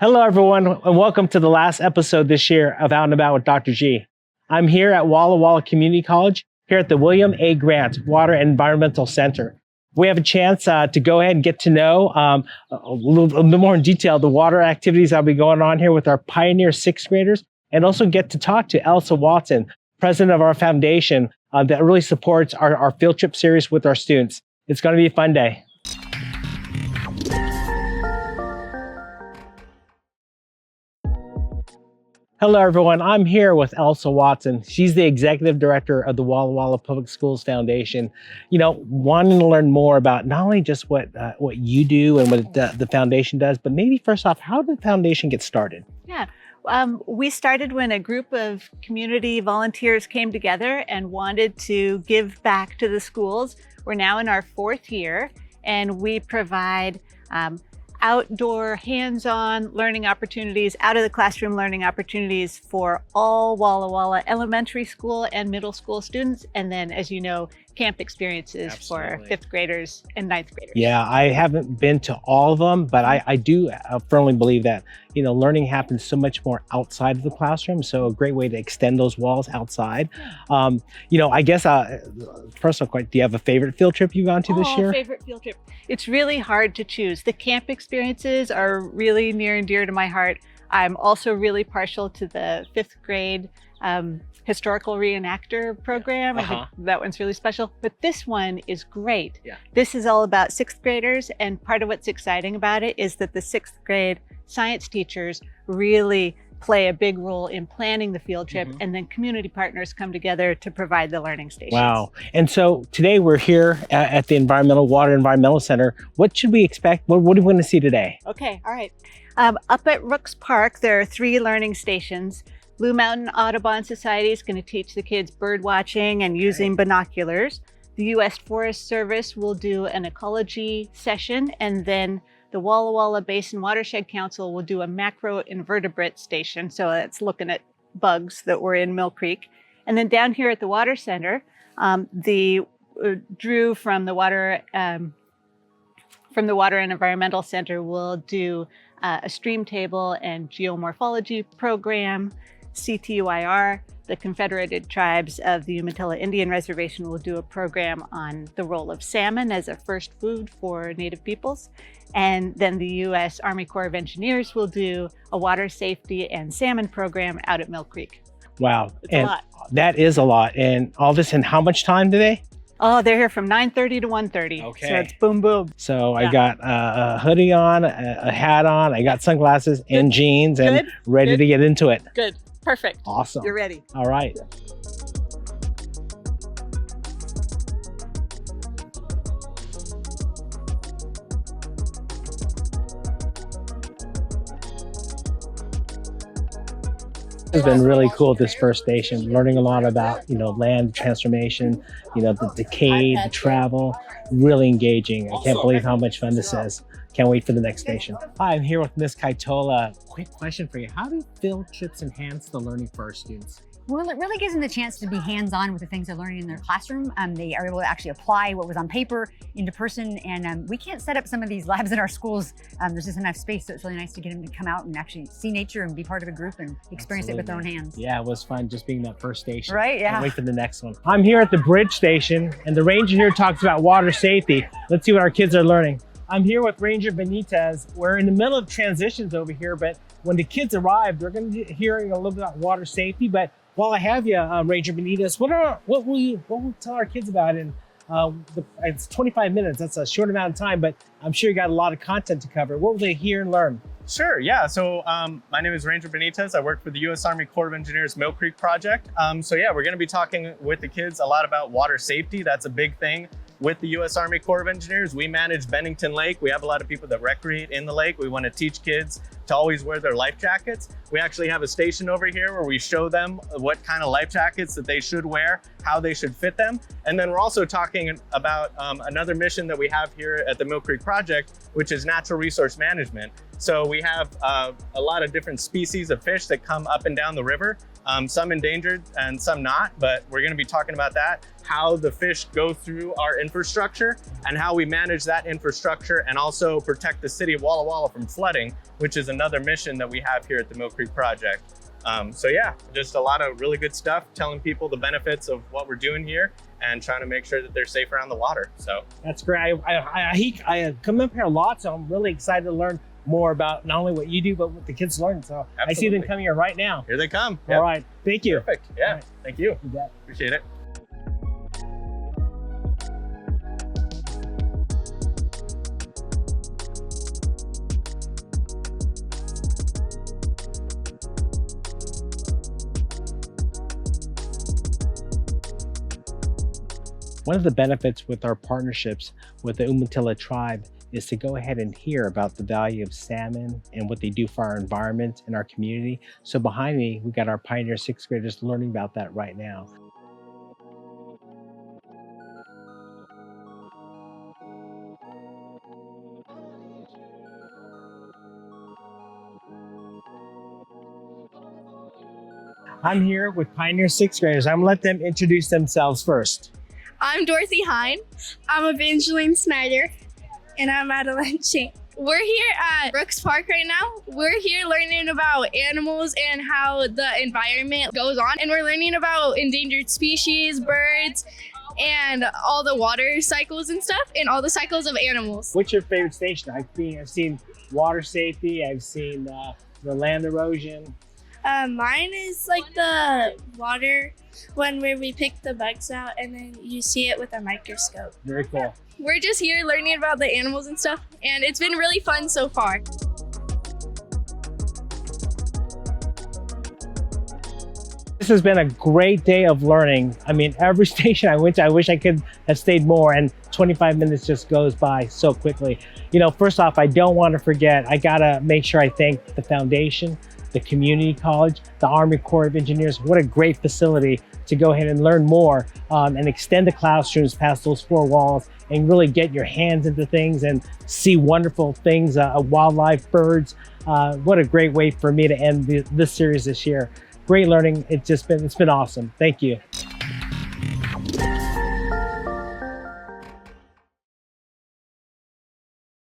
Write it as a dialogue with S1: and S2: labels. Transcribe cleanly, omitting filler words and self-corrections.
S1: Hello, everyone, and welcome to the last episode this year of Out and About with Dr. G. I'm here at Walla Walla Community College, here at the William A. Grant Water and Environmental Center. We have a chance to go ahead and get to know a little bit more in detail the water activities that will be going on here with our pioneer sixth graders, and also get to talk to Elsa Watson, president of our foundation that really supports our field trip series with our students. It's going to be a fun day. Hello, everyone. I'm here with Elsa Watson. She's the executive director of the Walla Walla Public Schools Foundation. You know, wanting to learn more about not only just what you do and what the foundation does, but maybe first off, how did the foundation get started?
S2: Yeah, we started when a group of community volunteers came together and wanted to give back to the schools. We're now in our fourth year, and we provide outdoor, hands-on learning opportunities, out of the classroom learning opportunities for all Walla Walla elementary school and middle school students. And then, as you know, camp experiences for fifth graders and ninth graders.
S1: Yeah, I haven't been to all of them, but I do firmly believe that, you know, learning happens so much more outside of the classroom. So a great way to extend those walls outside. You know, I guess, first off, do you have a favorite field trip you've gone to this year?
S2: Favorite field trip. It's really hard to choose. The camp experiences are really near and dear to my heart. I'm also really partial to the fifth grade historical reenactor program. I think that one's really special, but this one is great. Yeah. This is all about sixth graders, and part of what's exciting about it is that the sixth grade science teachers really play a big role in planning the field trip, and then community partners come together to provide the learning stations. Wow.
S1: And so today we're here at the Water Environmental Center. What should we expect? What do we want to see today?
S2: Okay, all right. Up at Rooks Park, there are 3 learning stations. Blue Mountain Audubon Society is going to teach the kids bird watching and using binoculars. The U.S. Forest Service will do an ecology session, and then the Walla Walla Basin Watershed Council will do a macroinvertebrate station. So that's looking at bugs that were in Mill Creek. And then down here at the Water Center, Drew from the Water and Environmental Center will do a stream table and geomorphology program. CTUIR, the Confederated Tribes of the Umatilla Indian Reservation, will do a program on the role of salmon as a first food for Native peoples. And then the U.S. Army Corps of Engineers will do a water safety and salmon program out at Mill Creek.
S1: Wow.
S2: It's a lot.
S1: That is a lot. And all this in how much time today?
S2: Oh, they're here from 9:30 to 1:30. Okay. So it's boom, boom.
S1: So I got a hoodie on, a hat on, I got sunglasses and jeans, and ready to get into it.
S2: Good. Perfect.
S1: Awesome.
S2: You're ready.
S1: All right. It's been really cool this first station, learning a lot about, you know, land transformation, you know, the decay, the travel, really engaging. I can't believe how much fun this is. Can't wait for the next station. Hi, I'm here with Ms. Kaitola. Quick question for you. How do field trips enhance the learning for our students?
S3: Well, it really gives them the chance to be hands-on with the things they're learning in their classroom. They are able to actually apply what was on paper into person, and we can't set up some of these labs in our schools. There's just enough space, so it's really nice to get them to come out and actually see nature and be part of a group and experience it with their own hands.
S1: Yeah, it was fun just being that first station.
S3: Right, yeah.
S1: Can't wait for the next one. I'm here at the bridge station, and the ranger here talks about water safety. Let's see what our kids are learning. I'm here with Ranger Benitez. We're in the middle of transitions over here, but when the kids arrive, they're going to be hearing a little bit about water safety. But while I have you, Ranger Benitez, what will you tell our kids about? And it's 25 minutes. That's a short amount of time, but I'm sure you got a lot of content to cover. What will they hear and learn?
S4: Sure, yeah. So my name is Ranger Benitez. I work for the U.S. Army Corps of Engineers Mill Creek Project. So yeah, we're going to be talking with the kids a lot about water safety. That's a big thing with the U.S. Army Corps of Engineers. We manage Bennington Lake. We have a lot of people that recreate in the lake. We want to teach kids to always wear their life jackets. We actually have a station over here where we show them what kind of life jackets that they should wear, how they should fit them. And then we're also talking about another mission that we have here at the Mill Creek Project, which is natural resource management. So we have a lot of different species of fish that come up and down the river. some endangered and some not, but we're going to be talking about that, how the fish go through our infrastructure and how we manage that infrastructure and also protect the city of Walla Walla from flooding, which is another mission that we have here at the Mill Creek Project. So yeah, just a lot of really good stuff, telling people the benefits of what we're doing here and trying to make sure that they're safe around the water. So
S1: That's great. I come up here a lot, so I'm really excited to learn more about not only what you do, but what the kids learn. So I see them coming here right now.
S4: Here they come.
S1: All right. Thank you.
S4: Perfect. Yeah.
S1: Right.
S4: Thank you.
S1: You bet.
S4: Appreciate it.
S1: One of the benefits with our partnerships with the Umatilla tribe is to go ahead and hear about the value of salmon and what they do for our environment and our community. So behind me, we got our Pioneer 6th graders learning about that right now. I'm here with Pioneer 6th graders. I'm gonna let them introduce themselves first.
S5: I'm Dorothy Hine. I'm Evangeline Snyder. And I'm Madeline Ching. We're here at Brooks Park right now. We're here learning about animals and how the environment goes on. And we're learning about endangered species, birds, and all the water cycles and stuff, and all the cycles of animals.
S1: What's your favorite station? I've seen water safety. I've seen the land erosion.
S5: Mine is like the water one where we pick the bugs out and then you see it with a microscope.
S1: Very cool.
S5: We're just here learning about the animals and stuff, and it's been really fun so far.
S1: This has been a great day of learning. I mean, every station I went to, I wish I could have stayed more, and 25 minutes just goes by so quickly. You know, first off, I don't want to forget, I gotta make sure I thank the foundation, the community college, the Army Corps of Engineers. What a great facility to go ahead and learn more and extend the classrooms past those four walls and really get your hands into things and see wonderful things, wildlife, birds. What a great way for me to end this series this year. Great learning. It's been awesome. Thank you.